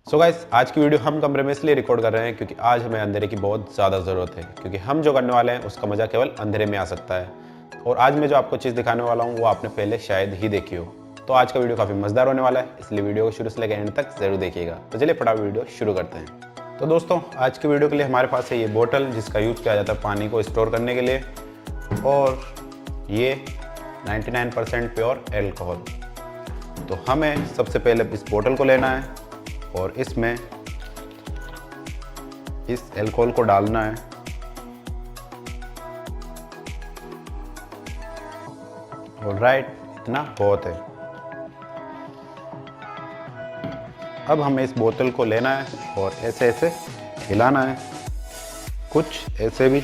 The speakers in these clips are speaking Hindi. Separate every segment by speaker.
Speaker 1: सो गाइस, आज की वीडियो हम कमरे में इसलिए रिकॉर्ड कर रहे हैं क्योंकि आज हमें अंधेरे की बहुत ज़्यादा ज़रूरत है, क्योंकि हम जो करने वाले हैं उसका मज़ा केवल अंधेरे में आ सकता है। और आज मैं जो आपको चीज़ दिखाने वाला हूँ वो आपने पहले शायद ही देखी हो। तो आज का वीडियो काफ़ी मज़ेदार होने वाला है, इसलिए वीडियो को शुरू से लेकर एंड तक ज़रूर देखिएगा। तो चलिए फटाफट वीडियो शुरू करते हैं। तो दोस्तों, आज की वीडियो के लिए हमारे पास है ये बोतल, जिसका यूज़ किया जाता है पानी को स्टोर करने के लिए, और ये 99% प्योर एल्कोहल। तो हमें सबसे पहले इस बोतल को लेना है और इसमें इस एल्कोहल को डालना है। ऑलराइट, इतना बहुत है। अब हमें इस बोतल को लेना है और ऐसे ऐसे हिलाना है, कुछ ऐसे भी।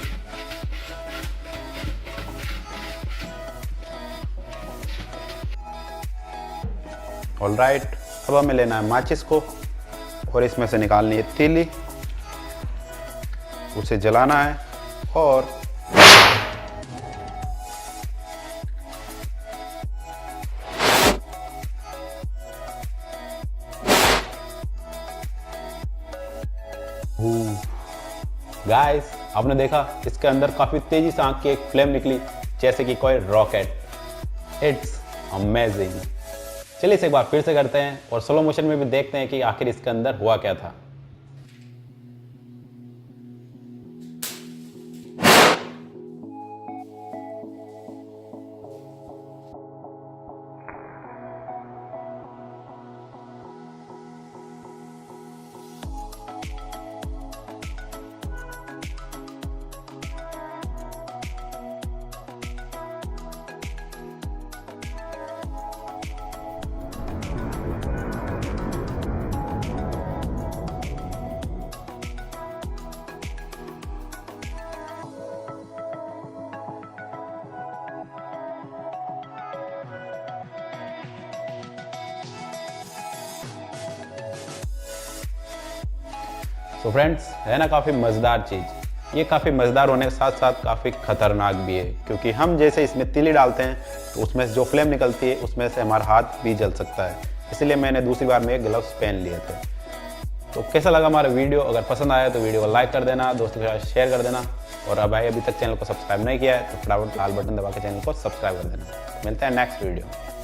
Speaker 1: ऑलराइट, अब हमें लेना है माचिस को और इसमें से निकालनी है तीली, उसे जलाना है और गाइस, आपने देखा इसके अंदर काफी तेजी से आग की एक फ्लेम निकली, जैसे कि कोई रॉकेट। It's amazing. चलिए इसे एक बार फिर से करते हैं और स्लो मोशन में भी देखते हैं कि आखिर इसके अंदर हुआ क्या था। तो फ्रेंड्स, है ना काफ़ी मज़ेदार चीज़। ये काफ़ी मज़ेदार होने के साथ साथ काफ़ी खतरनाक भी है, क्योंकि हम जैसे इसमें तीली डालते हैं तो उसमें से जो फ्लेम निकलती है उसमें से हमारा हाथ भी जल सकता है। इसलिए मैंने दूसरी बार में ग्लव्स पहन लिए थे। तो कैसा लगा हमारा वीडियो? अगर पसंद आया तो वीडियो को लाइक कर देना, दोस्तों के साथ शेयर कर देना, और अभी तक चैनल को सब्सक्राइब नहीं किया है तो फटाफट लाल बटन दबा के चैनल को सब्सक्राइब कर देना। मिलते हैं नेक्स्ट वीडियो।